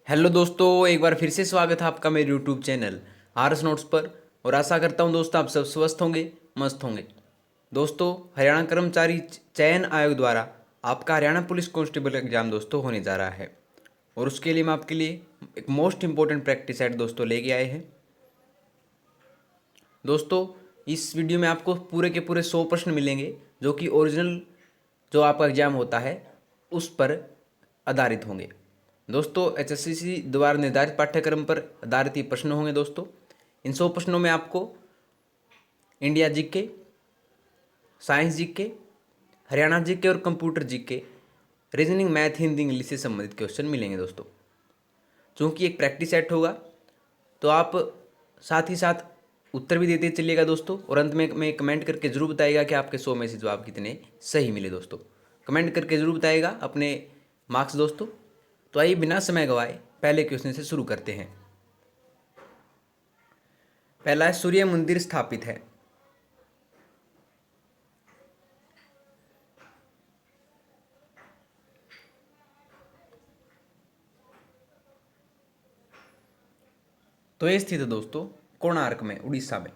Hello दोस्तों, एक बार फिर से स्वागत है आपका मेरे यूट्यूब चैनल आरएस नोट्स पर। और आशा करता हूं दोस्तों आप सब स्वस्थ होंगे, मस्त होंगे। दोस्तों, हरियाणा कर्मचारी चयन आयोग द्वारा आपका हरियाणा पुलिस कांस्टेबल एग्जाम दोस्तों होने जा रहा है। और उसके लिए हम आपके लिए एक मोस्ट इंपॉर्टेंट प्रैक्टिस सेट दोस्तों लेके आए हैं। दोस्तों, इस वीडियो में आपको पूरे के पूरे 100 प्रश्न मिलेंगे जो कि ओरिजिनल जो आपका एग्जाम होता है उस पर आधारित होंगे। दोस्तों, एचएससीसी द्वारा निर्धारित पाठ्यक्रम पर आधारित ये प्रश्न होंगे। दोस्तों, इन 100 प्रश्नों में आपको India GK, science GK, Haryana GK और computer GK, reasoning, math, Hindi, English से संबंधित क्वेश्चन मिलेंगे। दोस्तों, चूँकि एक प्रैक्टिस सेट होगा तो आप साथ ही साथ उत्तर भी देते चलिएगा दोस्तों। और अंत में कमेंट करके ज़रूर बताइएगा कि आपके 100 में से जवाब कितने सही मिले। दोस्तों, कमेंट करके ज़रूर बताइएगा अपने मार्क्स। दोस्तों, तो आइए बिना समय गवाए पहले क्वेश्चन से शुरू करते हैं। पहला है, सूर्य मंदिर स्थापित है? तो ये स्थित है दोस्तों कोणार्क में, उड़ीसा में।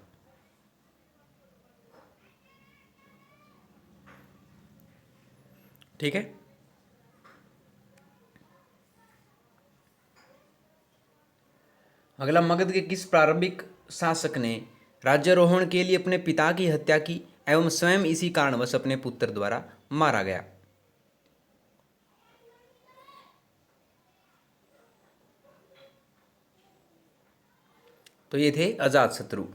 ठीक है। अगला, मगध के किस प्रारंभिक शासक ने राज्यारोहण के लिए अपने पिता की हत्या की एवं स्वयं इसी कारणवश अपने पुत्र द्वारा मारा गया? तो ये थे अजातशत्रु।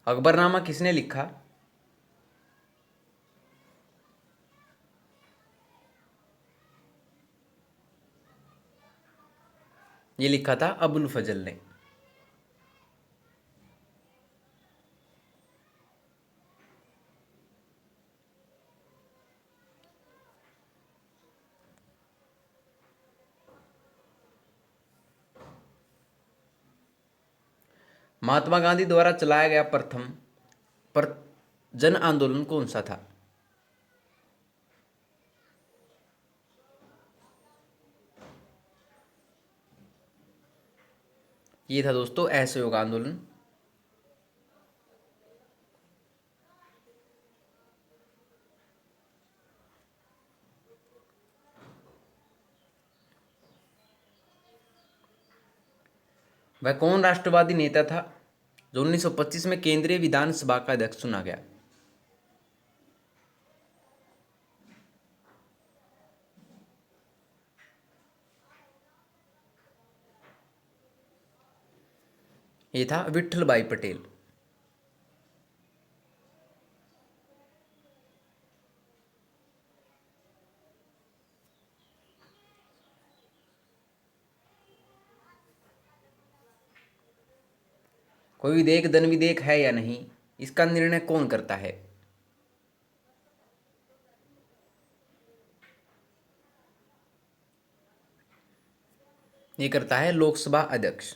अकबरनामा किसने लिखा? ये लिखा था अबुल फजल ने। महात्मा गांधी द्वारा चलाया गया प्रथम पर जन आंदोलन कौन सा था? ये था दोस्तों असहयोग आंदोलन। वह कौन राष्ट्रवादी नेता था जो 1925 में केंद्रीय विधानसभा का अध्यक्ष चुना गया? ये था विठल भाई पटेल। कोई विधेयक धन विधेयक है या नहीं, इसका निर्णय कौन करता है? ये करता है लोकसभा अध्यक्ष।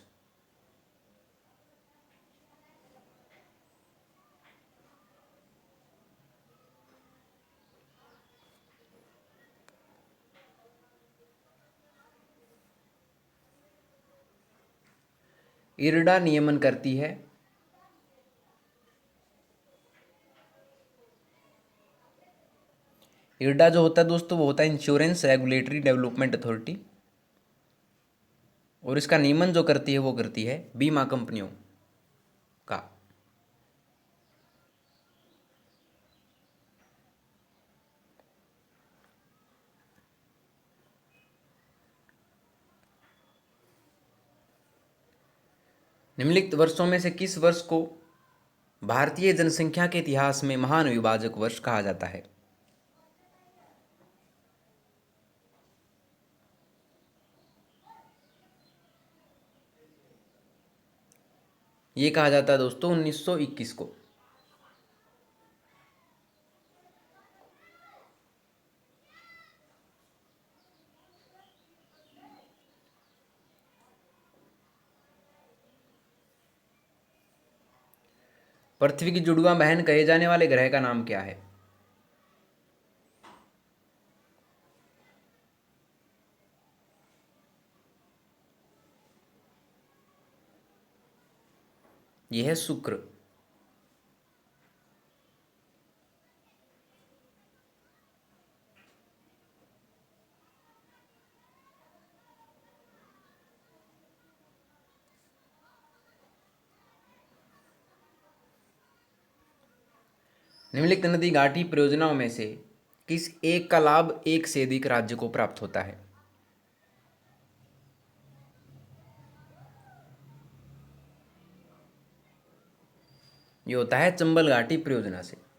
इरडा नियमन करती है? इरडा जो होता है दोस्तों वो होता है इंश्योरेंस रेगुलेटरी डेवलपमेंट अथॉरिटी। और इसका नियमन जो करती है वो करती है बीमा कंपनियों का। निम्नलिखित वर्षों में से किस वर्ष को भारतीय जनसंख्या के इतिहास में महान विभाजक वर्ष कहा जाता है? ये कहा जाता है दोस्तों 1921 को। पृथ्वी की जुड़वा बहन कहे जाने वाले ग्रह का नाम क्या है? यह है शुक्र। निम्नलिखित नदी घाटी परियोजनाओं में से किस एक का लाभ एक से अधिक राज्य को प्राप्त होता है? ये होता है चंबल घाटी परियोजना से।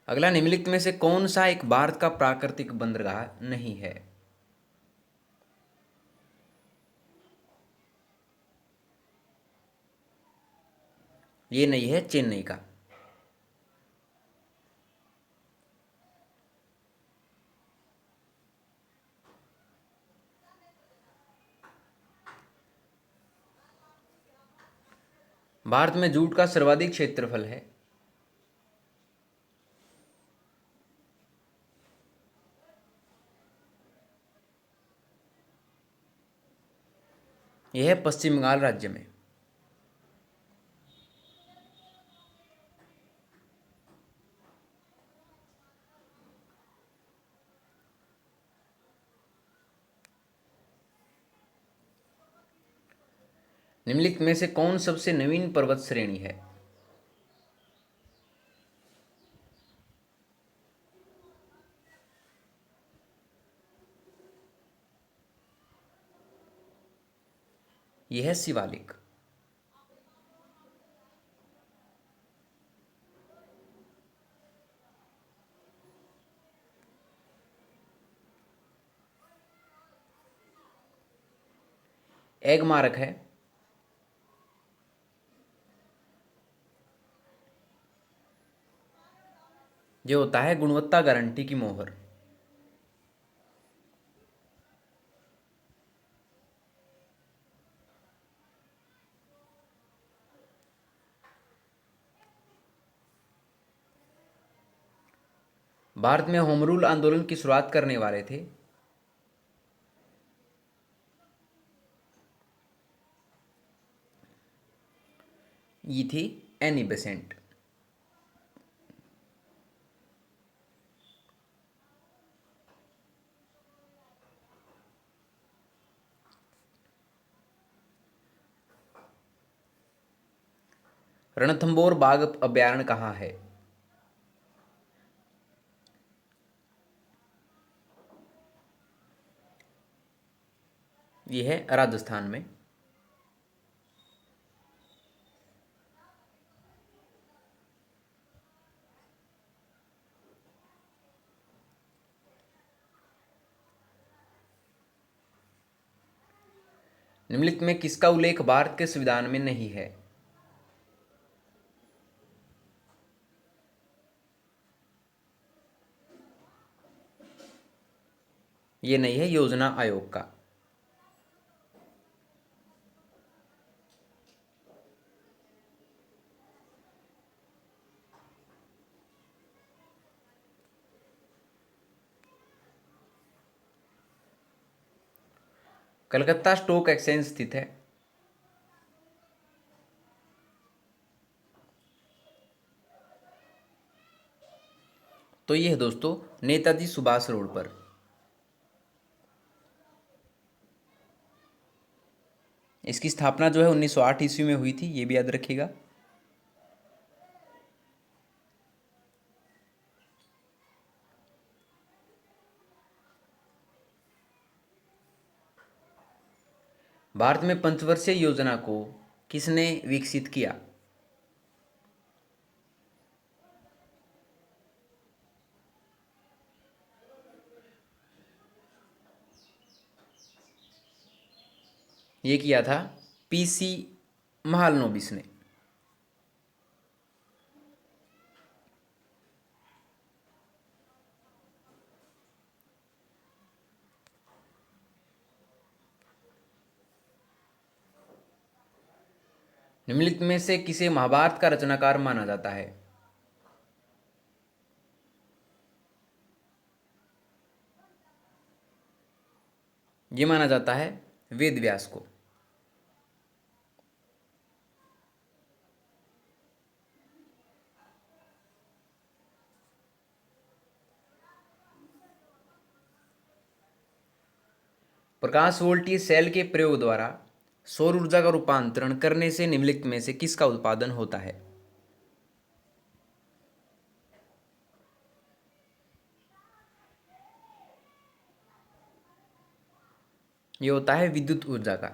अगला, निम्नलिखित में से कौन सा एक भारत का प्राकृतिक बंदरगाह नहीं है? ये नहीं है चेन्नई का। भारत में जूट का सर्वाधिक क्षेत्रफल है। यह है पश्चिम बंगाल राज्य में। निम्नलिखित में से कौन सबसे नवीन पर्वत श्रेणी है? यह है शिवालिक। एगमार्क है। जो होता है गुणवत्ता गारंटी की मोहर। भारत में होम रूल आंदोलन की शुरुआत करने वाले थे? ये थी एनी बेसेंट। रणथंभौर बाघ अभयारण्य कहाँ है? यह है राजस्थान में। निम्नलिखित में किसका उल्लेख भारत के संविधान में नहीं है? ये नहीं है योजना आयोग का। कलकत्ता स्टॉक एक्सचेंज स्थित है। तो ये है दोस्तों नेताजी सुभाष रोड पर। इसकी स्थापना जो है 1908 ईस्वी में हुई थी, ये भी याद रखिएगा। भारत में पंचवर्षीय योजना को किसने विकसित किया? ये किया था पीसी महालनोबिस ने। निम्नलिखित में से किसे महाभारत का रचनाकार माना जाता है? ये माना जाता है वेद व्यास को। प्रकाश वोल्टीय सेल के प्रयोग द्वारा सौर ऊर्जा का रूपांतरण करने से निम्नलिखित में से किसका उत्पादन होता है? ये होता है विद्युत ऊर्जा का।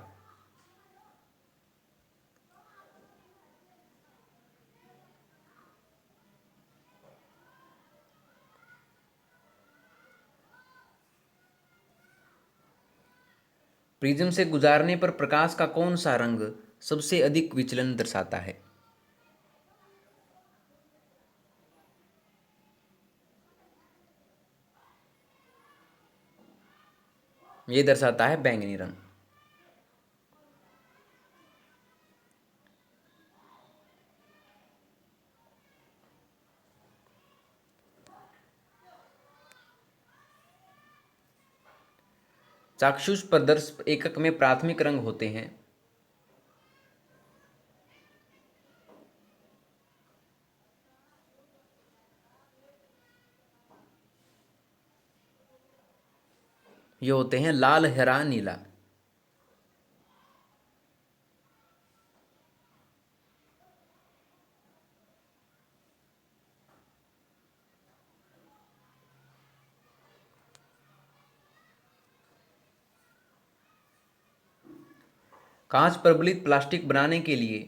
प्रिज्म से गुजारने पर प्रकाश का कौन सा रंग सबसे अधिक विचलन दर्शाता है? ये दर्शाता है बैंगनी रंग। चाक्षुष प्रदर्श एकक में प्राथमिक रंग होते हैं। ये होते हैं लाल, हरा, नीला। कांच प्रबलित प्लास्टिक बनाने के लिए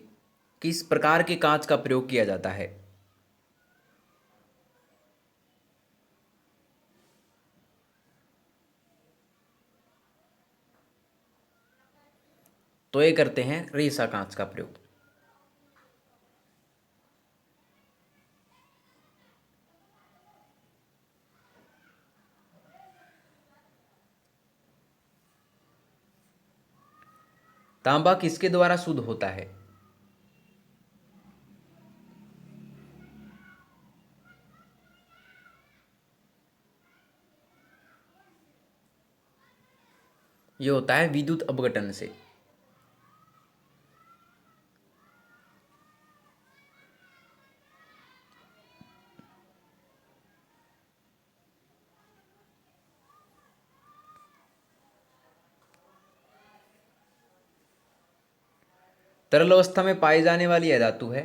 किस प्रकार के कांच का प्रयोग किया जाता है? तो ये करते हैं रेसा कांच का प्रयोग। तांबा किसके द्वारा शुद्ध होता है? ये होता है विद्युत अपघटन से। तरल अवस्था में पाई जाने वाली यह धातु है।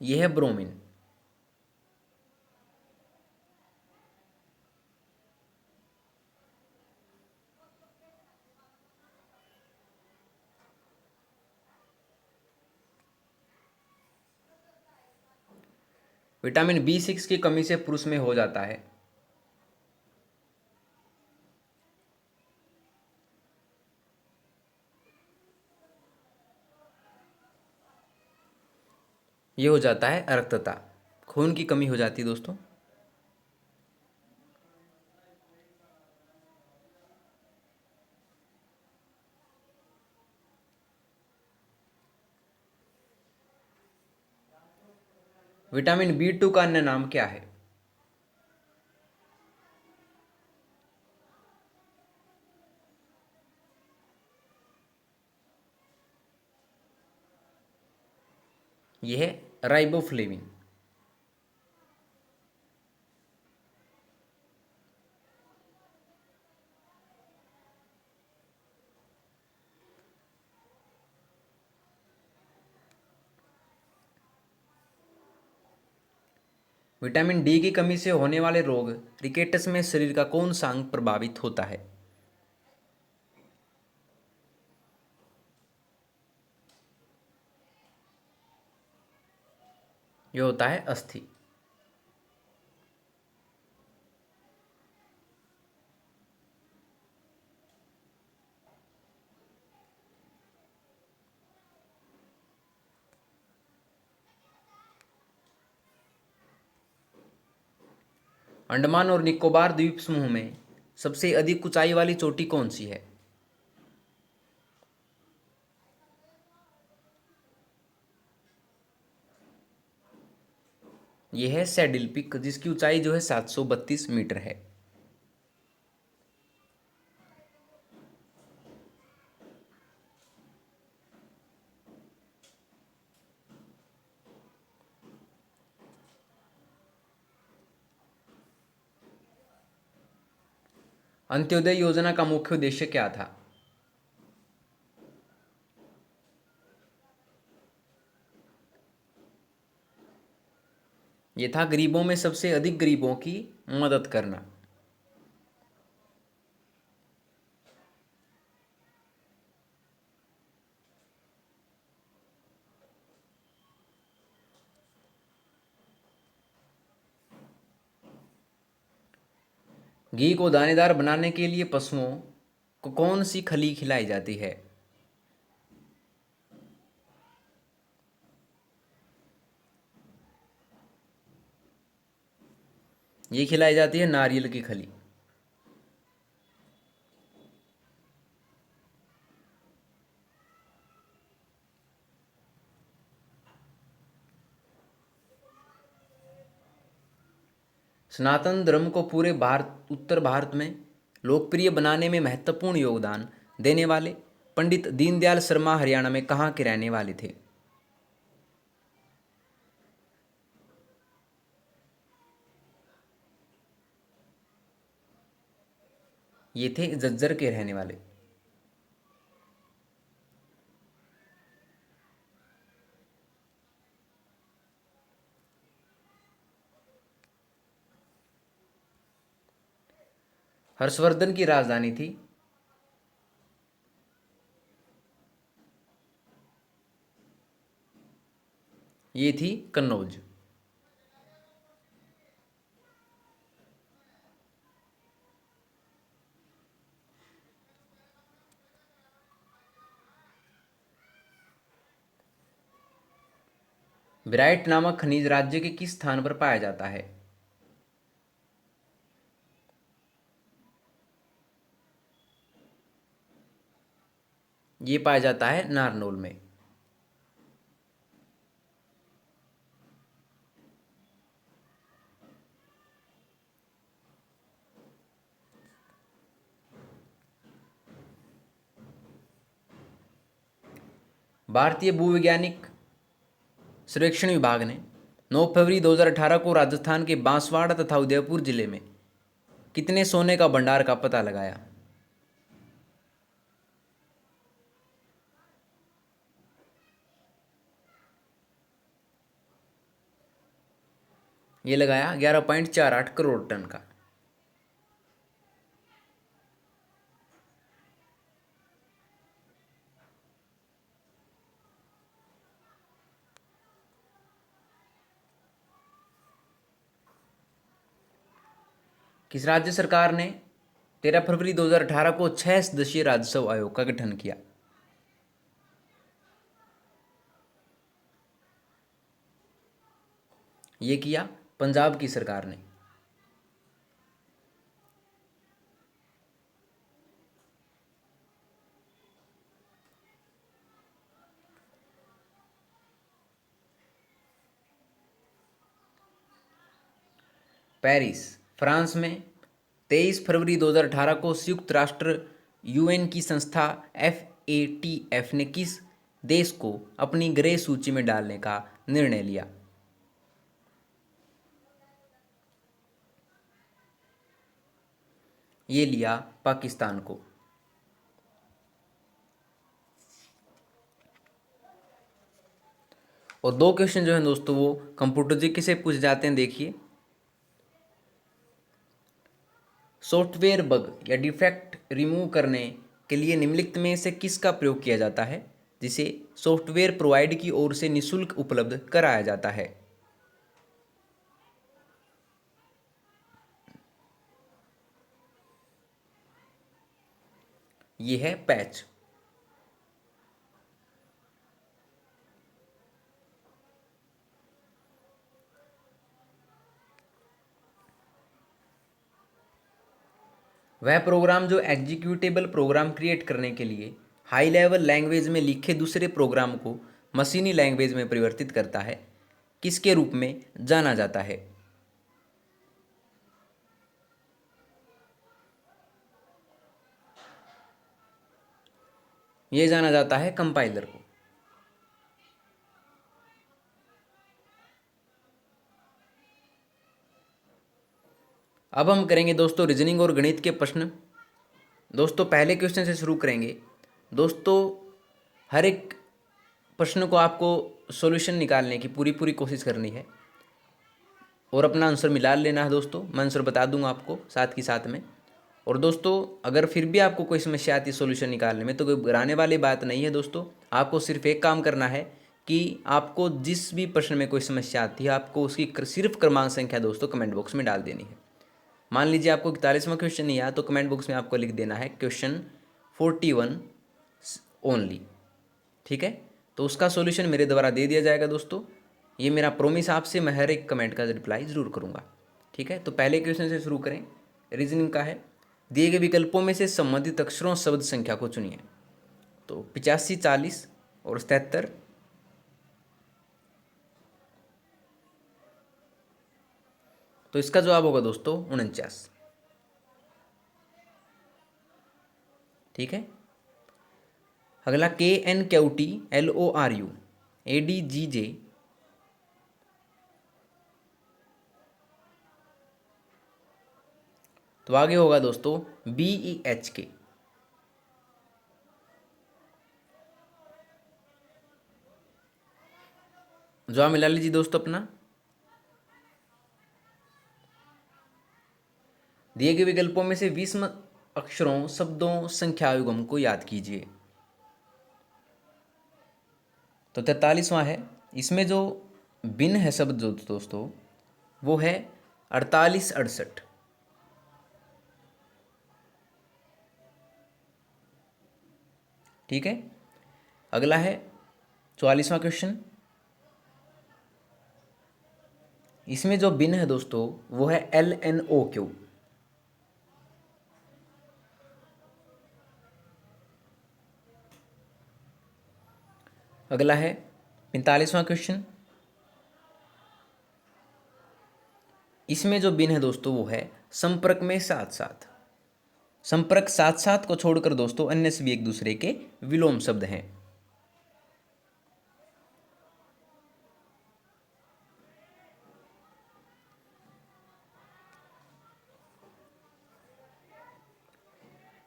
यह है ब्रोमीन। विटामिन B6 की कमी से पुरुष में हो जाता है। ये हो जाता है अरक्तता, खून की कमी हो जाती है दोस्तों। विटामिन B2 का अन्य नाम क्या है? यह है राइबोफ्लेविन। विटामिन D की कमी से होने वाले रोग रिकेटस में शरीर का कौन सा अंग प्रभावित होता है? यह होता है अस्थि। अंडमान और निकोबार द्वीप समूह में सबसे अधिक ऊंचाई वाली चोटी कौन सी है? यह है सैडिल पिक, जिसकी ऊंचाई जो है 732 मीटर है। अंत्योदय योजना का मुख्य उद्देश्य क्या था? यह था गरीबों में सबसे अधिक गरीबों की मदद करना। घी को दानेदार बनाने के लिए पशुओं को कौन सी खली खिलाई जाती है? ये खिलाई जाती है नारियल की खली। सनातन धर्म को पूरे भारत, उत्तर भारत में लोकप्रिय बनाने में महत्वपूर्ण योगदान देने वाले पंडित दीनदयाल शर्मा हरियाणा में कहाँ के रहने वाले थे? ये थे झज्जर के रहने वाले। हर्षवर्धन की राजधानी थी? ये थी कन्नौज। ब्राइट नामक खनिज राज्य के किस स्थान पर पाया जाता है? ये पाया जाता है नारनौल में। भारतीय भूवैज्ञानिक सर्वेक्षण विभाग ने 9 फरवरी 2018 को राजस्थान के बांसवाड़ा तथा उदयपुर जिले में कितने सोने का भंडार का पता लगाया? ये लगाया 11.48 करोड़ टन का। किस राज्य सरकार ने 13 फरवरी 2018 को 6 सदस्यीय राजस्व आयोग का गठन किया? ये किया पंजाब की सरकार ने। पेरिस, फ्रांस में 23 फरवरी 2018 को संयुक्त राष्ट्र यूएन की संस्था FATF ने किस देश को अपनी ग्रे सूची में डालने का निर्णय लिया? ये लिया पाकिस्तान को। और दो क्वेश्चन जो हैं दोस्तों वो कंप्यूटर जी से पूछ जाते हैं, देखिए। सॉफ्टवेयर बग या डिफेक्ट रिमूव करने के लिए निम्नलिखित में से किसका प्रयोग किया जाता है, जिसे सॉफ्टवेयर प्रोवाइड की ओर से निःशुल्क उपलब्ध कराया जाता है? ये है पैच। वह प्रोग्राम जो एग्जीक्यूटेबल प्रोग्राम क्रिएट करने के लिए हाई लेवल लैंग्वेज में लिखे दूसरे प्रोग्राम को मशीनी लैंग्वेज में परिवर्तित करता है, किसके रूप में जाना जाता है? यह जाना जाता है कंपाइलर को। अब हम करेंगे दोस्तों रीजनिंग और गणित के प्रश्न। दोस्तों पहले क्वेश्चन से शुरू करेंगे। दोस्तों हर एक प्रश्न को आपको सॉल्यूशन निकालने की पूरी कोशिश करनी है और अपना आंसर मिला लेना है। दोस्तों मैं आंसर बता दूंगा आपको साथ ही साथ में। और दोस्तों अगर फिर भी आपको कोई समस्या आती है सॉल्यूशन निकालने में तो कोई घबराने वाली बात नहीं है। दोस्तों आपको सिर्फ एक काम करना है कि आपको जिस भी प्रश्न में कोई समस्या आती है आपको उसकी सिर्फ क्रमांक संख्या दोस्तों कमेंट बॉक्स में डाल देनी है। मान लीजिए आपको 41वां क्वेश्चन नहीं आया तो कमेंट बॉक्स में आपको लिख देना है क्वेश्चन 41 ओनली। ठीक है, तो उसका सॉल्यूशन मेरे द्वारा दे दिया जाएगा। दोस्तों ये मेरा प्रॉमिस आपसे, मैं हर एक कमेंट का रिप्लाई ज़रूर करूँगा। ठीक है, तो पहले क्वेश्चन से शुरू करें। रीजनिंग का है, दिए गए विकल्पों में से संबंधित अक्षरों शब्द संख्या को चुनिए। तो 85, 40 और 77। तो इसका जवाब होगा दोस्तों 49। ठीक है, अगला KNQT LORU ADGJ। तो आगे होगा दोस्तों BEHK। जवाब मिला लीजिए दोस्तों अपना। दिए गए विकल्पों में से विषम अक्षरों शब्दों संख्या युग्म को याद कीजिए। तो 43वां है, इसमें जो भिन्न है शब्द जो दोस्तों वो है 48, 68। ठीक है, अगला है 44वां क्वेश्चन। इसमें जो भिन्न है दोस्तों वो है LNOQ। अगला है 45वां क्वेश्चन। इसमें जो भिन्न है दोस्तों वो है संपर्क में साथ साथ। संपर्क साथ साथ को छोड़कर दोस्तों अन्य सभी एक दूसरे के विलोम शब्द हैं।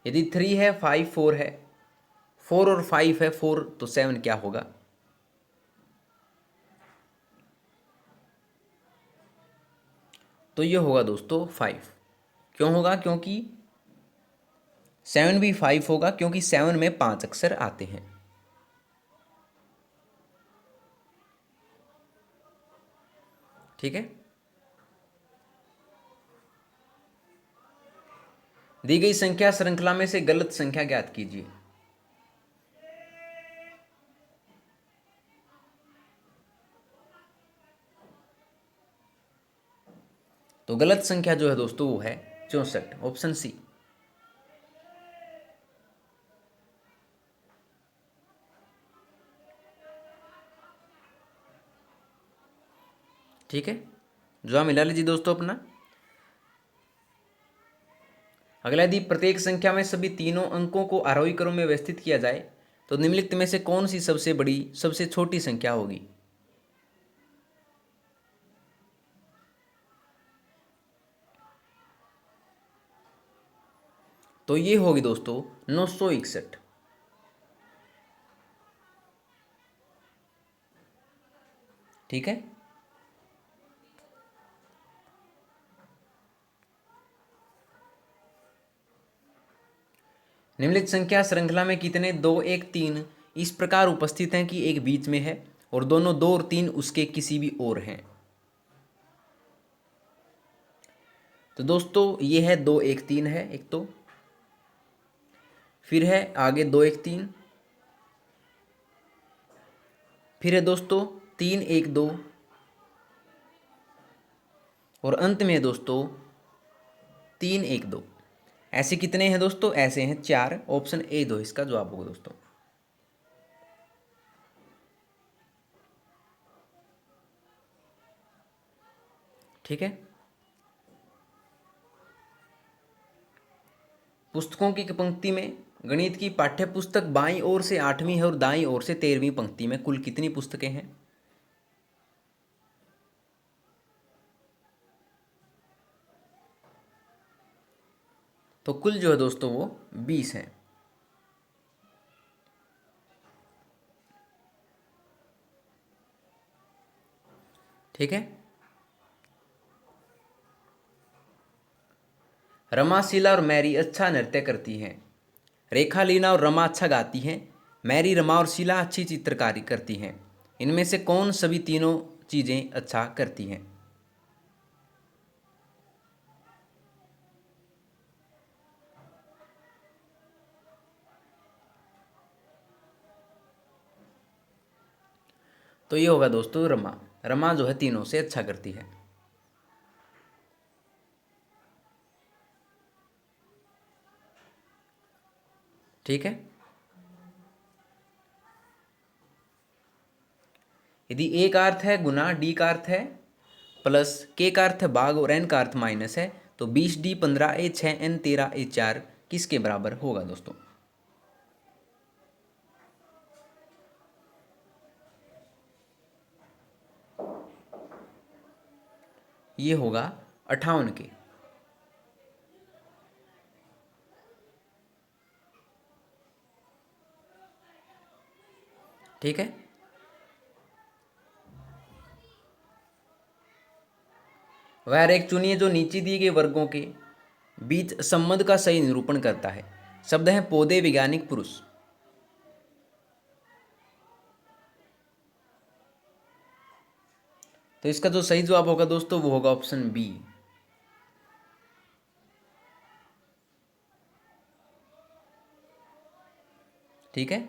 यदि 3 है 5 4 है, 4 और 5 है 4 तो 7 क्या होगा? तो ये होगा दोस्तों 5। क्यों होगा? क्योंकि 7 भी 5 होगा क्योंकि 7 में 5 अक्षर आते हैं। ठीक है, दी गई संख्या श्रृंखला में से गलत संख्या ज्ञात कीजिए। तो गलत संख्या जो है दोस्तों वो है 64, ऑप्शन सी। ठीक है, जवाब मिला लीजिए दोस्तों अपना। अगला, यदि प्रत्येक संख्या में सभी तीनों अंकों को आरोही क्रम में व्यवस्थित किया जाए तो निम्नलिखित में से कौन सी सबसे बड़ी सबसे छोटी संख्या होगी? तो ये होगी दोस्तों 961। ठीक है, निम्नलिखित संख्या श्रृंखला में कितने 2 1 3 इस प्रकार उपस्थित हैं कि एक बीच में है और दोनों 2 और 3 उसके किसी भी ओर हैं? तो दोस्तों ये है 2 1 3 है एक, तो फिर है आगे 2 1 3, फिर है दोस्तों 3 1 2 और अंत में दोस्तों 3 1 2। ऐसे कितने हैं दोस्तों? ऐसे हैं 4। ऑप्शन ए दो इसका जवाब होगा दोस्तों। ठीक है। पुस्तकों की पंक्ति में गणित की पाठ्य पुस्तक बाईं ओर से 8वीं है और दाईं ओर से 13वीं पंक्ति में कुल कितनी पुस्तकें हैं? तो कुल जो है दोस्तों वो 20 हैं। ठीक है। रमा, शीला और मैरी अच्छा नृत्य करती हैं। रेखा, लीना और रमा अच्छा गाती हैं। मैरी, रमा और शीला अच्छी चित्रकारी करती हैं। इनमें से कौन सभी तीनों चीज़ें अच्छा करती हैं? तो ये होगा दोस्तों रमा। रमा जो है तीनों से अच्छा करती है। ठीक है। यदि ए का अर्थ है गुना, डी का अर्थ है प्लस, के का अर्थ है भाग और एन का अर्थ माइनस है, तो 20D 15A 6N 13A 4 किसके बराबर होगा दोस्तों? ये होगा 58 के। ठीक है। वह रेख चुनिए जो नीचे दिए गए वर्गों के बीच संबंध का सही निरूपण करता है। शब्द है पौधे, वैज्ञानिक, पुरुष। तो इसका जो सही जवाब होगा दोस्तों वो होगा ऑप्शन बी। ठीक है।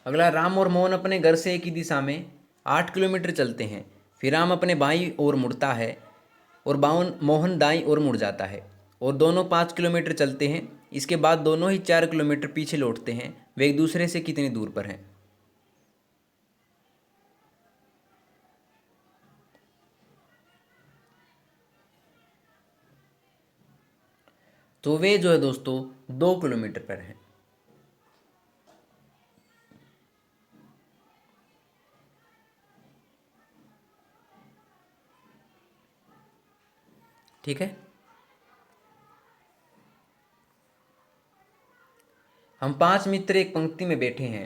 अगला, राम और मोहन अपने घर से एक ही दिशा में 8 किलोमीटर चलते हैं। फिर राम अपने बाईं ओर मुड़ता है और बावन मोहन दाईं ओर मुड़ जाता है और दोनों 5 किलोमीटर चलते हैं। इसके बाद दोनों ही 4 किलोमीटर पीछे लौटते हैं। वे एक दूसरे से कितनी दूर पर हैं? तो वे जो है दोस्तों 2 किलोमीटर पर हैं। ठीक है। हम 5 मित्र एक पंक्ति में बैठे हैं।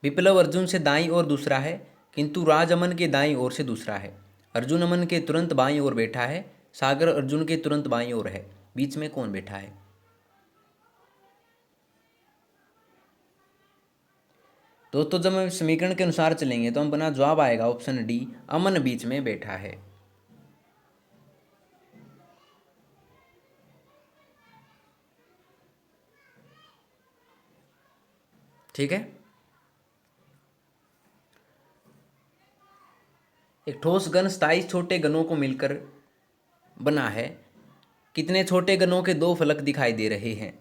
विप्लव अर्जुन से दाईं ओर दूसरा है, किंतु राज अमन के दाईं ओर से दूसरा है। अर्जुन अमन के तुरंत बाईं ओर बैठा है। सागर अर्जुन के तुरंत बाईं ओर है। बीच में कौन बैठा है? दोस्तों जब हम समीकरण के अनुसार चलेंगे तो हम अपना जवाब आएगा ऑप्शन डी, अमन बीच में बैठा है। ठीक है। एक ठोस घन स्थायी छोटे घनों को मिलकर बना है। कितने छोटे घनों के दो फलक दिखाई दे रहे हैं?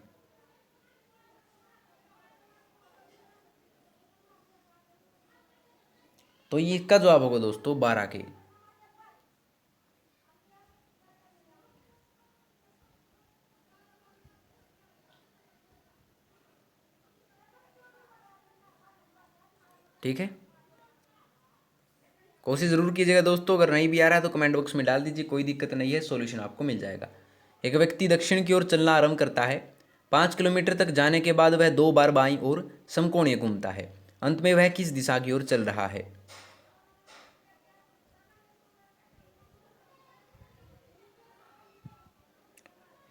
तो ये इसका जवाब होगा दोस्तों 12 के। ठीक है। कोशिश ज़रूर कीजिएगा दोस्तों, अगर नहीं भी आ रहा है तो कमेंट बॉक्स में डाल दीजिए, कोई दिक्कत नहीं है, सॉल्यूशन आपको मिल जाएगा। एक व्यक्ति दक्षिण की ओर चलना आरंभ करता है। 5 किलोमीटर तक जाने के बाद वह 2 बार बाईं ओर समकोणीय घूमता है। अंत में वह किस दिशा की ओर चल रहा है?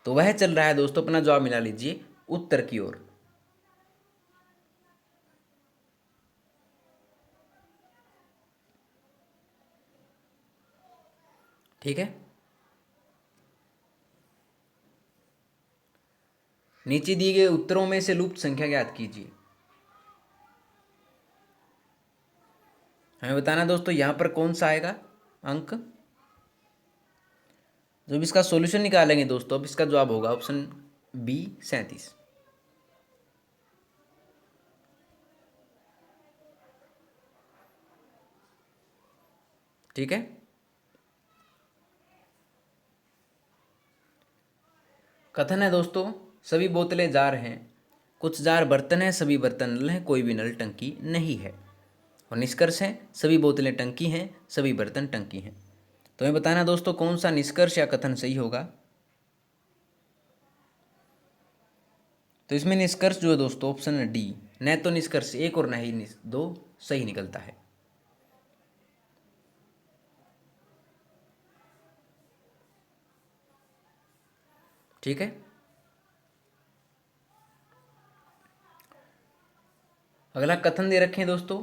तो वह चल रहा है दोस्तों, अपना जवाब मिला लीजिए, उत्तर की ओर। ठीक है। नीचे दिए गए उत्तरों में से लुप्त संख्या ज्ञात कीजिए। हमें बताना दोस्तों यहाँ पर कौन सा आएगा। अंक। जब इसका सॉल्यूशन निकालेंगे दोस्तों, अब इसका जवाब होगा ऑप्शन बी 37। ठीक है। कथन है दोस्तों, सभी बोतलें जार हैं, कुछ जार बर्तन हैं, सभी बर्तन नल हैं, कोई भी नल टंकी नहीं है। और निष्कर्ष है, सभी बोतलें टंकी हैं, सभी बर्तन टंकी हैं। तो हमें बताना दोस्तों कौन सा निष्कर्ष या कथन सही होगा। तो इसमें निष्कर्ष जो है दोस्तों ऑप्शन डी, न तो निष्कर्ष एक और न ही दो सही निकलता है। ठीक है। अगला कथन दे रखे हैं दोस्तों,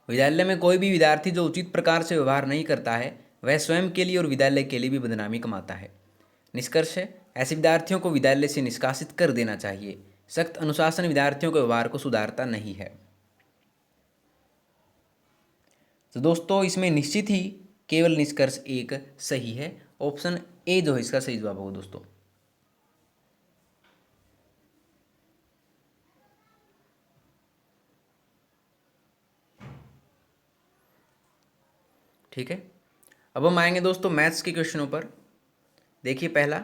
विद्यालय में कोई भी विद्यार्थी जो उचित प्रकार से व्यवहार नहीं करता है वह स्वयं के लिए और विद्यालय के लिए भी बदनामी कमाता है। निष्कर्ष है, ऐसे विद्यार्थियों को विद्यालय से निष्कासित कर देना चाहिए। सख्त अनुशासन विद्यार्थियों के व्यवहार को सुधारता नहीं है। तो दोस्तों इसमें निश्चित ही केवल निष्कर्ष एक सही है। ऑप्शन ए जो है इसका सही जवाब होगा दोस्तों। ठीक है। अब हम आएंगे दोस्तों मैथ्स के क्वेश्चनों पर। देखिए पहला,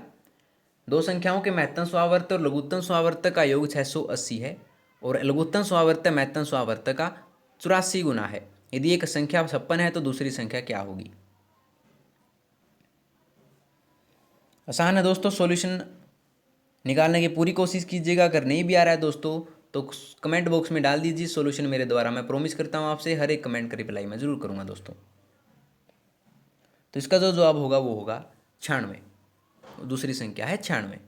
दो संख्याओं के महत्तम स्वावर्त और लघुत्तम स्वावर्त का योग 680 है और लघुत्तम स्वावर्त महत्तम स्वावर्त का 84 गुना है। यदि एक संख्या 56 है तो दूसरी संख्या क्या होगी। आसान है दोस्तों, सॉल्यूशन निकालने की पूरी कोशिश कीजिएगा। अगर नहीं भी आ रहा है दोस्तों तो कमेंट बॉक्स में डाल दीजिए सॉल्यूशन मेरे द्वारा। मैं प्रॉमिस करता हूँ आपसे हर एक कमेंट का रिप्लाई मैं ज़रूर करूँगा दोस्तों। तो इसका जो जवाब होगा वो होगा 96। दूसरी संख्या है 96।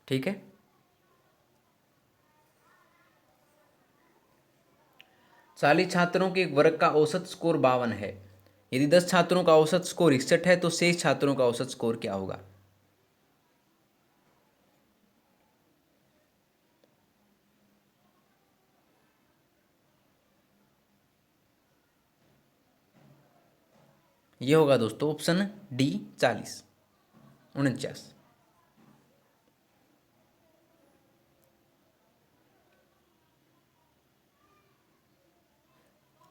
ठीक है। 40 छात्रों के एक वर्ग का औसत स्कोर 52 है। यदि 10 छात्रों का औसत स्कोर 61 है तो शेष छात्रों का औसत स्कोर क्या होगा। ये होगा दोस्तों ऑप्शन डी 40, 49।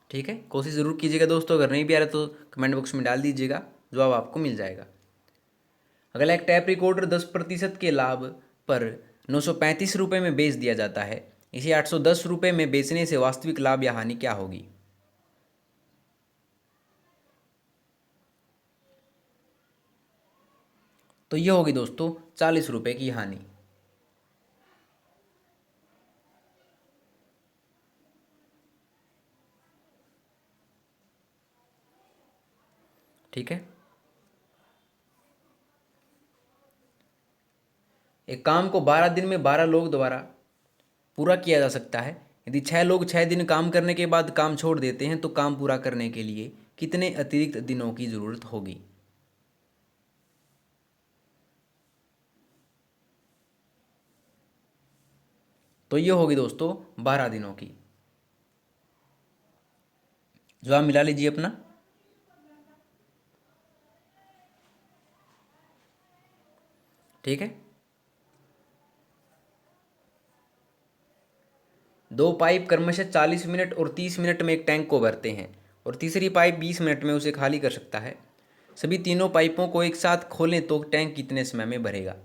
ठीक है, कोशिश ज़रूर कीजिएगा दोस्तों। अगर नहीं भी आ रहा तो कमेंट बॉक्स में डाल दीजिएगा, जवाब आपको मिल जाएगा। अगला, एक टैप रिकॉर्डर 10% के लाभ पर 935 रुपये में बेच दिया जाता है। इसे 810 रुपये में बेचने से वास्तविक लाभ या हानि क्या होगी। तो ये होगी दोस्तों 40 रुपये की हानि। ठीक है। एक काम को 12 दिन में 12 लोग द्वारा पूरा किया जा सकता है। यदि 6 लोग 6 दिन काम करने के बाद काम छोड़ देते हैं तो काम पूरा करने के लिए कितने अतिरिक्त दिनों की ज़रूरत होगी। तो ये होगी दोस्तों 12 दिनों की। जवाब मिला लीजिए अपना। ठीक है। दो पाइप क्रमशः 40 मिनट और 30 मिनट में एक टैंक को भरते हैं और तीसरी पाइप 20 मिनट में उसे खाली कर सकता है। सभी तीनों पाइपों को एक साथ खोलें तो टैंक कितने समय में भरेगा।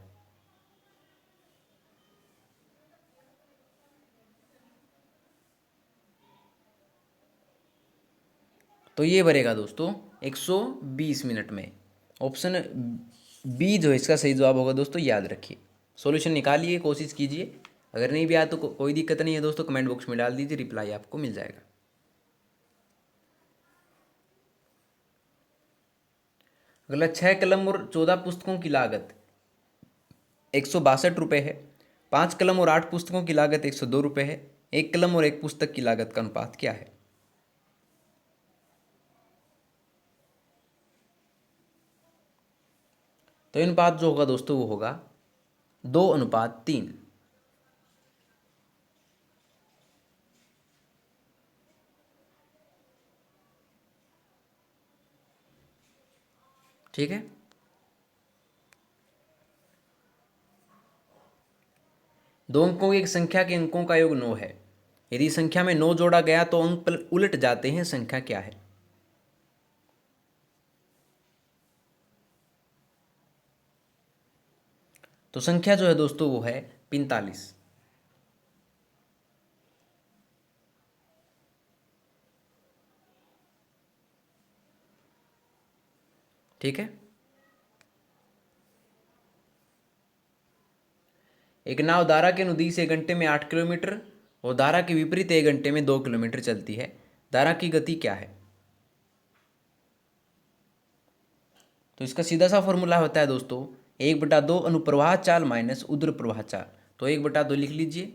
तो ये भरेगा दोस्तों 120 मिनट में। ऑप्शन बी जो है इसका सही जवाब होगा दोस्तों, याद रखिए। सॉल्यूशन निकालिए, कोशिश कीजिए। अगर नहीं भी आया तो कोई दिक्कत नहीं है दोस्तों, कमेंट बॉक्स में डाल दीजिए, रिप्लाई आपको मिल जाएगा। अगला, 6 कलम और 14 पुस्तकों की लागत 162 रुपये है। 5 कलम और 8 पुस्तकों की लागत 102 रुपये है। एक कलम और एक पुस्तक की लागत का अनुपात क्या है। तो अनुपात जो होगा दोस्तों वो होगा 2:3। ठीक है। दो अंकों की एक संख्या के अंकों का योग 9 है। यदि संख्या में 9 जोड़ा गया तो अंक उलट जाते हैं, संख्या क्या है? तो संख्या जो है दोस्तों वो है 45। ठीक है। एक नाव धारा के अनुदिश से घंटे में 8 किलोमीटर और धारा के विपरीत 1 घंटे में 2 किलोमीटर चलती है। धारा की गति क्या है? तो इसका सीधा सा फॉर्मूला होता है दोस्तों 1/2 अनुप्रवाह चाल माइनस उर्ध्व प्रवाह चाल। तो 1/2 लिख लीजिए,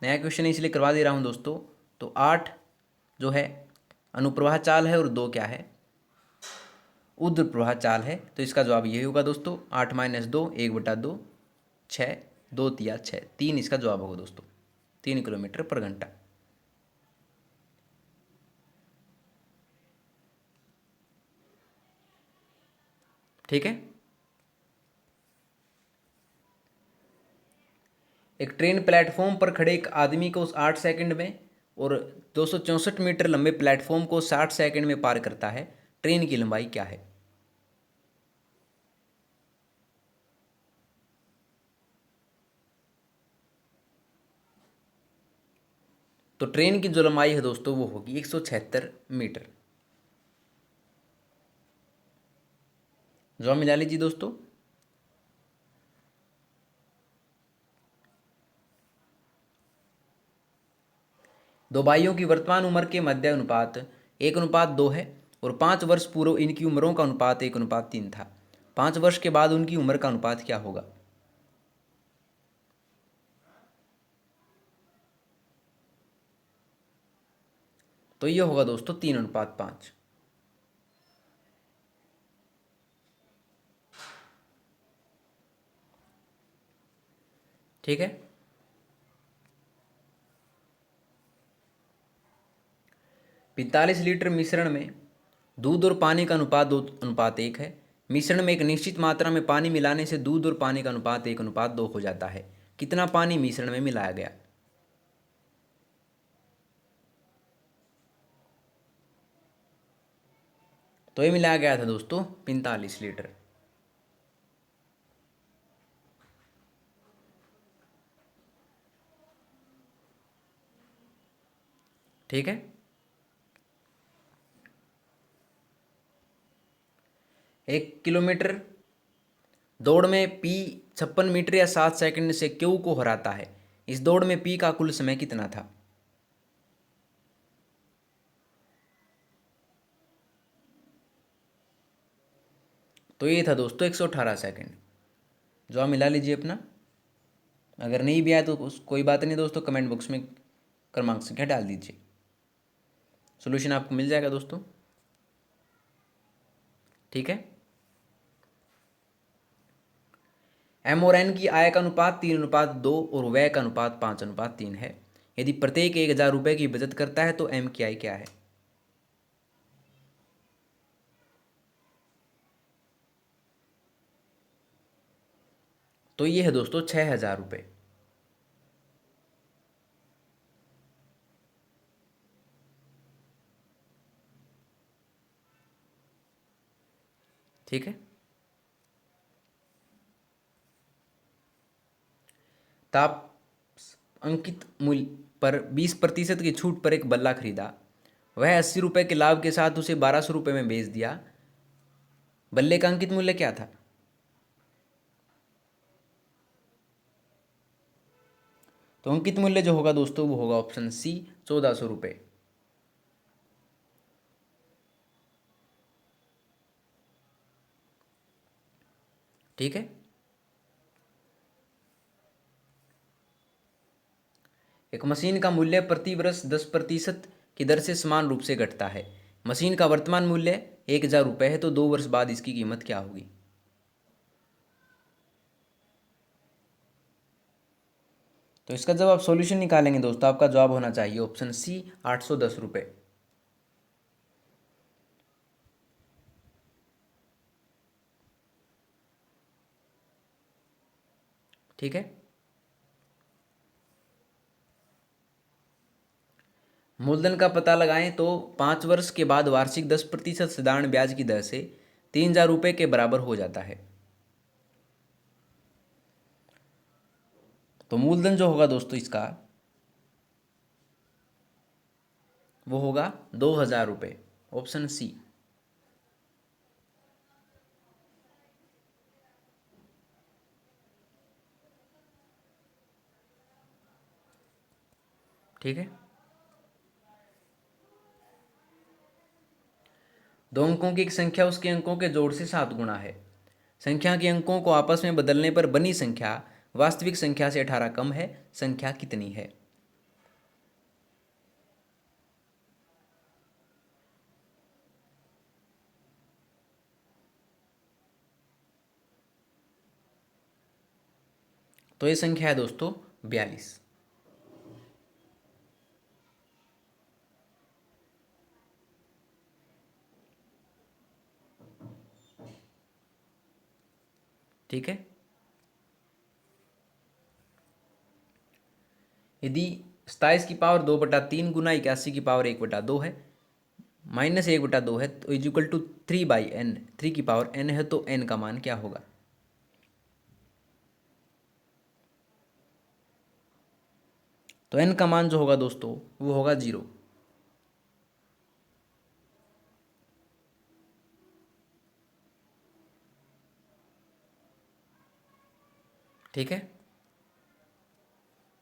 नया क्वेश्चन इसलिए करवा दे रहा हूँ दोस्तों। तो 8 जो है अनुप्रवाह चाल है और 2 क्या है? उर्ध्व प्रवाह चाल है। तो इसका जवाब यही होगा दोस्तों 8 - 2 1/2 6 2 तिया 6 3 इसका जवाब होगा दोस्तों 3 किलोमीटर पर घंटा। ठीक है। एक ट्रेन प्लेटफॉर्म पर खड़े एक आदमी को 8 सेकंड में और 264 मीटर लंबे प्लेटफॉर्म को 60 सेकंड में पार करता है। ट्रेन की लंबाई क्या है? तो ट्रेन की जो लंबाई है दोस्तों वो होगी 176 मीटर। जवाब मिला लीजिए दोस्तों। दो भाइयों की वर्तमान उम्र के मध्य अनुपात 1:2 है और 5 वर्ष पूर्व इनकी उम्रों का अनुपात 1:3 था। 5 वर्ष के बाद उनकी उम्र का अनुपात क्या होगा? तो ये होगा दोस्तों 3:5। ठीक है। 45 लीटर मिश्रण में दूध और पानी का अनुपात 2:1 है। मिश्रण में एक निश्चित मात्रा में पानी मिलाने से दूध और पानी का अनुपात 1:2 हो जाता है। कितना पानी मिश्रण में मिलाया गया? तो ये मिलाया गया था दोस्तों 45 लीटर। ठीक है। एक किलोमीटर दौड़ में पी 56 मीटर या 7 सेकंड से क्यू को हराता है। इस दौड़ में पी का कुल समय कितना था? तो ये था दोस्तों 118 सेकंड। जवाब मिला लीजिए अपना। अगर नहीं भी आया तो कोई बात नहीं दोस्तों, कमेंट बॉक्स में क्रमांक संख्या डाल दीजिए, सोल्यूशन आपको मिल जाएगा दोस्तों। ठीक है। एम और एन की आय का अनुपात 3:2 और व्यय का अनुपात 5:3 है। यदि प्रत्येक 1,000 रुपये की बचत करता है तो एम की आय क्या है? तो ये है दोस्तों 6,000 रुपये। ठीक है। ताप अंकित मूल्य पर 20% की छूट पर एक बल्ला खरीदा। वह 80 रुपये के लाभ के साथ उसे 1,200 रुपये में बेच दिया। बल्ले का अंकित मूल्य क्या था? तो अंकित मूल्य जो होगा दोस्तों वो होगा ऑप्शन सी 1,400 रुपये। ठीक है। एक मशीन का मूल्य प्रति वर्ष 10% की दर से समान रूप से घटता है। मशीन का वर्तमान मूल्य 1,000 रुपये है तो 2 वर्ष बाद इसकी कीमत क्या होगी? तो इसका जब आप सॉल्यूशन निकालेंगे दोस्तों आपका जवाब होना चाहिए ऑप्शन सी 810 रुपये। ठीक है। मूलधन का पता लगाएं तो 5 वर्ष के बाद वार्षिक 10% साधारण ब्याज की दर से 3,000 रुपये के बराबर हो जाता है। तो मूलधन जो होगा दोस्तों इसका वो होगा 2,000 रुपये, ऑप्शन सी। ठीक है। दो अंकों की एक संख्या उसके अंकों के जोड़ से 7 गुना है। संख्या के अंकों को आपस में बदलने पर बनी संख्या वास्तविक संख्या से 18 कम है। संख्या कितनी है? तो ये संख्या है दोस्तों 42। ठीक है। यदि 27 की पावर 2/3 गुना 81 की पावर 1/2 है, -1/2 है, तो इजिकल टू 3/n, 3 की पावर n है, तो n का मान क्या होगा? तो n का मान जो होगा दोस्तों वो होगा 0। ठीक है,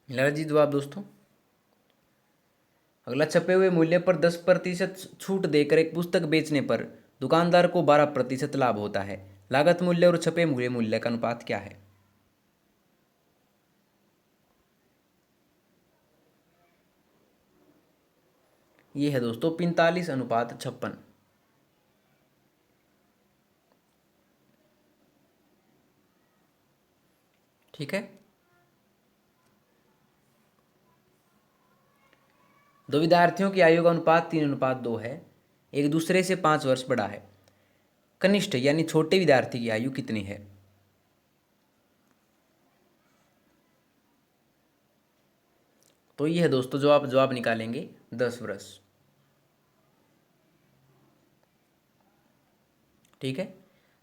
मिला जी जवाब दोस्तों। अगला, छपे हुए मूल्य पर 10% छूट देकर एक पुस्तक बेचने पर दुकानदार को 12% लाभ होता है। लागत मूल्य और छपे हुए मूल्य का अनुपात क्या है? ये है दोस्तों 45:56। ठीक है। दो विद्यार्थियों की आयु का अनुपात 3:2 है। एक दूसरे से 5 वर्ष बड़ा है। कनिष्ठ यानी छोटे विद्यार्थी की आयु कितनी है? तो ये है दोस्तों जो आप जवाब निकालेंगे 10 वर्ष। ठीक है।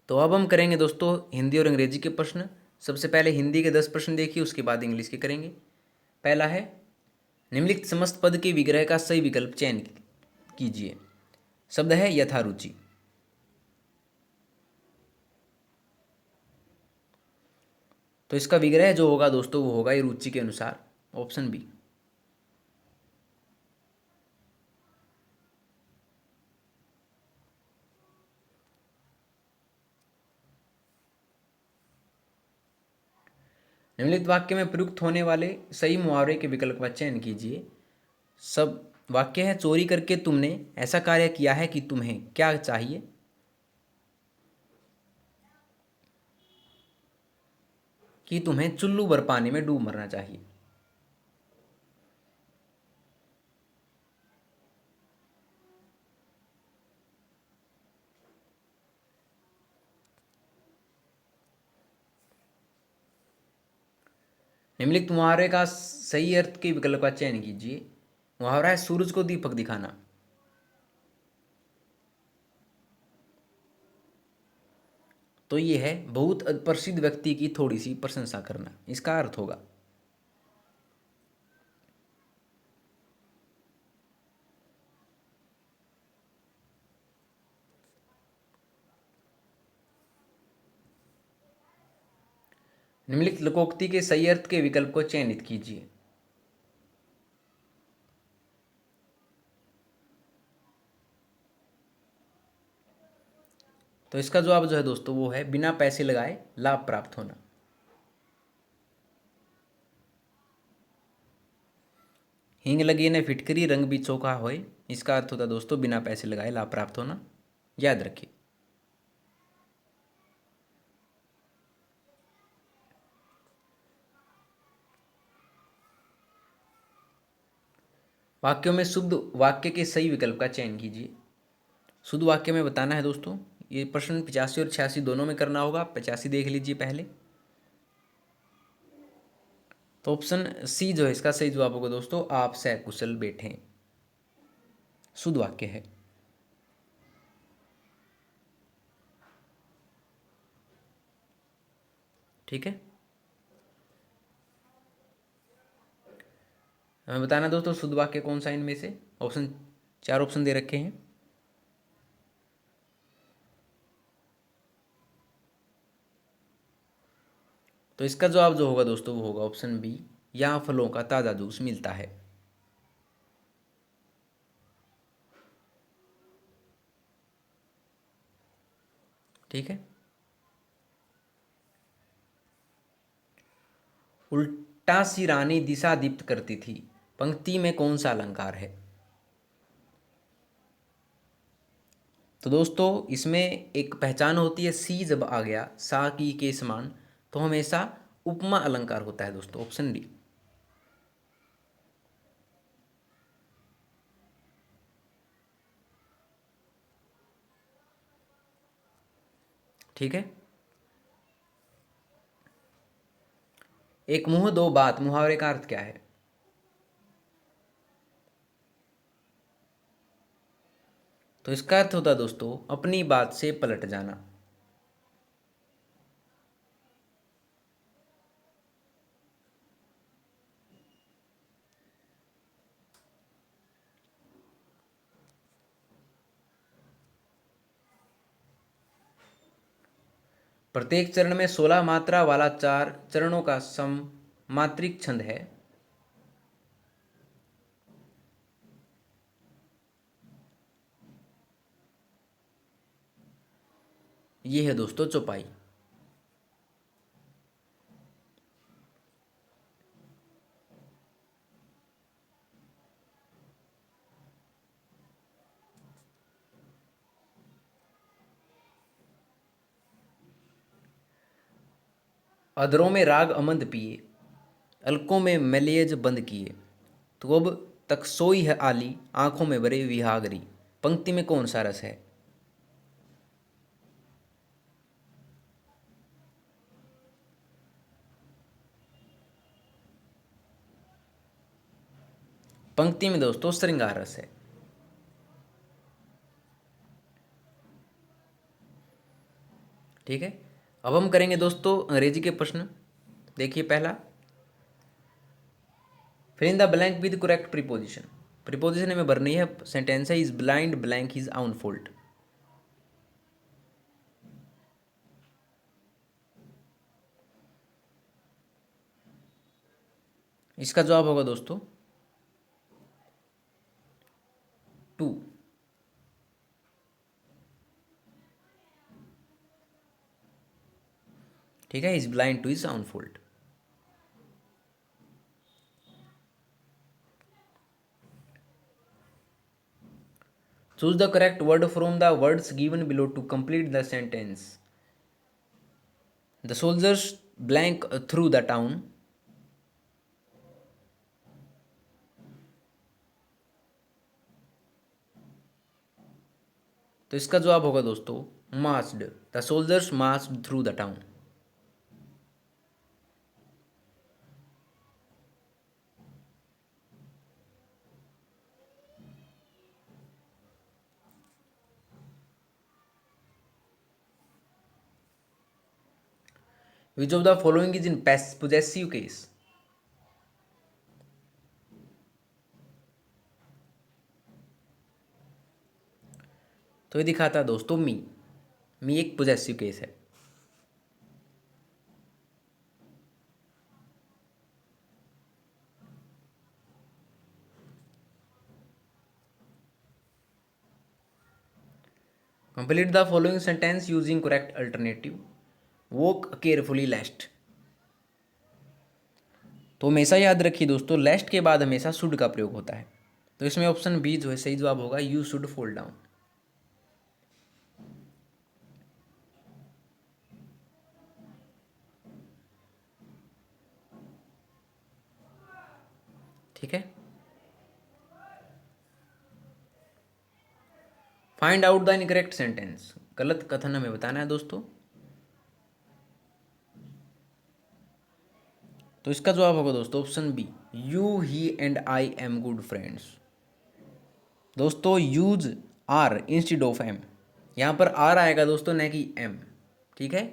तो अब हम करेंगे दोस्तों हिंदी और अंग्रेजी के प्रश्न। सबसे पहले हिंदी के 10 प्रश्न देखिए, उसके बाद इंग्लिश के करेंगे। पहला है, निम्नलिखित समस्त पद के विग्रह का सही विकल्प चयन कीजिए। शब्द है यथारुचि। तो इसका विग्रह जो होगा दोस्तों वो होगा ये रुचि के अनुसार, ऑप्शन बी। निम्नलिखित वाक्य में प्रयुक्त होने वाले सही मुहावरे के विकल्प का चयन कीजिए। सब वाक्य है, चोरी करके तुमने ऐसा कार्य किया है कि तुम्हें क्या चाहिए? कि तुम्हें चुल्लू भर पानी में डूब मरना चाहिए। निम्नलिखित मुहावरे का सही अर्थ के विकल्प का चयन कीजिए। मुहावरा है, सूरज को दीपक दिखाना। तो ये है, बहुत प्रसिद्ध व्यक्ति की थोड़ी सी प्रशंसा करना, इसका अर्थ होगा। निम्नलिखित लोकोक्ति के सही अर्थ के विकल्प को चयनित कीजिए। तो इसका जवाब जो है दोस्तों वो है, बिना पैसे लगाए लाभ प्राप्त होना। हींग लगी ने फिटकरी रंग भी चोखा होए, इसका अर्थ होता है दोस्तों बिना पैसे लगाए लाभ प्राप्त होना। याद रखिए। वाक्यों में शुद्ध वाक्य के सही विकल्प का चयन कीजिए। शुद्ध वाक्य में बताना है दोस्तों। ये प्रश्न 85 और 86 दोनों में करना होगा। 85 देख लीजिए पहले। तो ऑप्शन सी जो है इसका सही जवाब होगा दोस्तों, आप सकुशल बैठे। शुद्ध वाक्य है। ठीक है, हमें बताना दोस्तों शुद्ध वाक्य कौन सा इनमें से। ऑप्शन, चार ऑप्शन दे रखे हैं। तो इसका जवाब जो होगा दोस्तों वो होगा ऑप्शन बी, यहाँ फलों का ताज़ा जूस मिलता है। ठीक है, उल्टा सी रानी दिशा दीप्त करती थी, पंक्ति में कौन सा अलंकार है। तो दोस्तों इसमें एक पहचान होती है, सी जब आ गया सा की के समान तो हमेशा उपमा अलंकार होता है दोस्तों, ऑप्शन डी। ठीक है, एक मुंह दो बात मुहावरे का अर्थ क्या है। तो इसका अर्थ होता है दोस्तों अपनी बात से पलट जाना। प्रत्येक चरण में 16 मात्रा वाला 4 चरणों का सम मात्रिक छंद है। ये है दोस्तों चौपाई। अधरों में राग अमंद पिए, अलकों में मलेज बंद किए, तो अब तक सोई है आली, आंखों में भरे विहागरी, पंक्ति में कौन सा रस है। पंक्ति में दोस्तों श्रृंगार रस है। ठीक है, अब हम करेंगे दोस्तों अंग्रेजी के प्रश्न। देखिए पहला, fill in the blank with correct preposition. Preposition हमें भरनी है। सेंटेंस है, is blind blank his own fault. इसका जवाब होगा दोस्तों टू। ठीक है, is blind to his own fault. Choose the correct word from the words given below to complete the sentence. The soldiers blank through the town. तो इसका जवाब होगा दोस्तों marched, the soldiers marched through the town. Which of the following is in possessive case. तो ये दिखाता है दोस्तों मी एक पोजेसिव केस है। Complete the following sentence using correct alternative. Walk carefully lest. तो हमेशा याद रखिए दोस्तों लेस्ट के बाद हमेशा शुड का प्रयोग होता है। तो इसमें ऑप्शन बी जो है सही जवाब होगा, यू शुड फोल डाउन। ठीक है, find out the incorrect sentence. गलत कथन हमें बताना है दोस्तों। तो इसका जवाब होगा दोस्तों option B, you he and I am good friends. दोस्तों use are instead of am, यहाँ पर आर आएगा दोस्तों न कि एम। ठीक है।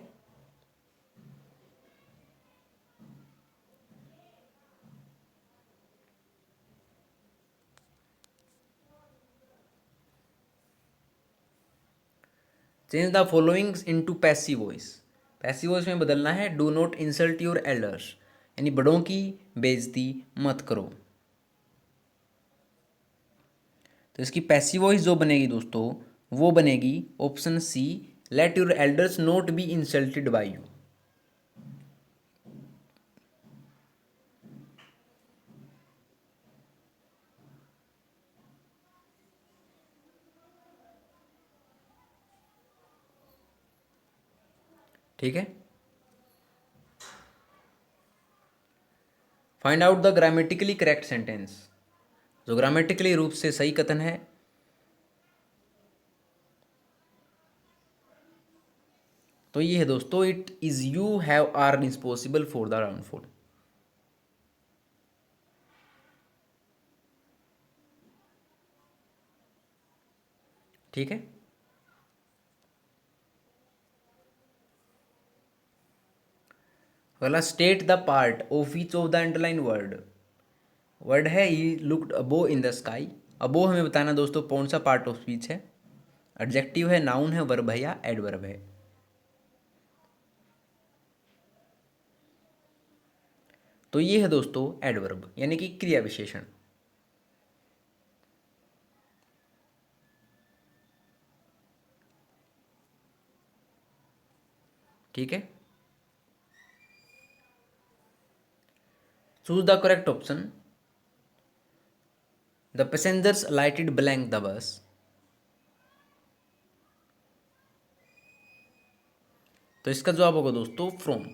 Change the followings into passive voice. Passive voice में बदलना है do not insult your elders, यानी बड़ों की बेइज्जती मत करो। तो इसकी पैसिव वॉइस जो बनेगी दोस्तों वो बनेगी option C, let your elders not be insulted by you. ठीक है। Find out the grammatically correct sentence. जो ग्रामेटिकली रूप से सही कथन है तो ये है दोस्तों, it is you have are responsible for the downfall. ठीक है। अगला, state the part of each of the underline word. Word है he looked above in the sky. Above हमें बताना दोस्तों कौन सा पार्ट ऑफ स्पीच है। एडजेक्टिव है, नाउन है, वर्ब है या एडवर्ब है। तो ये है दोस्तों एडवर्ब, यानी कि क्रिया विशेषण। ठीक है। Choose the correct option. The passengers lighted blank the bus. तो इसका जवाब होगा दोस्तों from.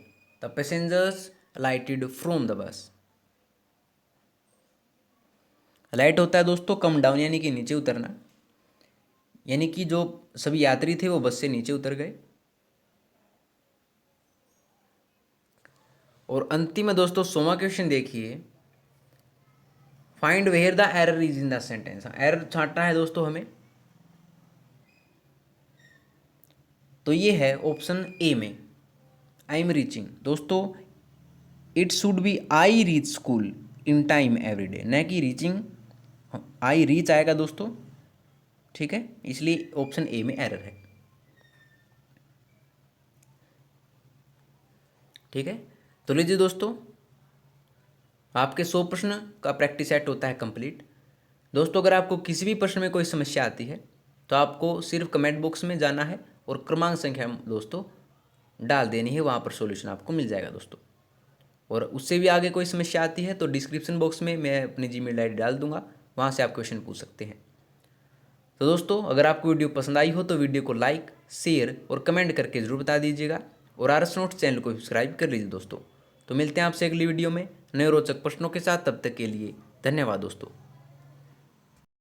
The passengers lighted from the bus. Light होता है दोस्तों कम डाउन, यानी कि नीचे उतरना, यानी कि जो सभी यात्री थे वो बस से नीचे उतर गए। और अंतिम में दोस्तों 100वां क्वेश्चन देखिए, find where the error is in the sentence. Error छांटना है दोस्तों हमें। तो ये है ऑप्शन ए में, आई एम रीचिंग। दोस्तों it should be I reach school in time every day, न कि रीचिंग। आई रीच आएगा दोस्तों। ठीक है, इसलिए ऑप्शन ए में एरर है। ठीक है। तो लीजिए दोस्तों, आपके 100 प्रश्न का प्रैक्टिस सेट होता है कंप्लीट। दोस्तों अगर आपको किसी भी प्रश्न में कोई समस्या आती है तो आपको सिर्फ कमेंट बॉक्स में जाना है और क्रमांक संख्या दोस्तों डाल देनी है, वहाँ पर सॉल्यूशन आपको मिल जाएगा दोस्तों। और उससे भी आगे कोई समस्या आती है तो डिस्क्रिप्शन बॉक्स में मैं अपनी जीमेल आईडी डाल दूंगा, वहाँ से आप क्वेश्चन पूछ सकते हैं। तो दोस्तों अगर आपको वीडियो पसंद आई हो तो वीडियो को लाइक, शेयर और कमेंट करके ज़रूर बता दीजिएगा, और आर एस नोट्स चैनल को सब्सक्राइब कर लीजिए दोस्तों। तो मिलते हैं आपसे अगली वीडियो में नए रोचक प्रश्नों के साथ। तब तक के लिए धन्यवाद दोस्तों।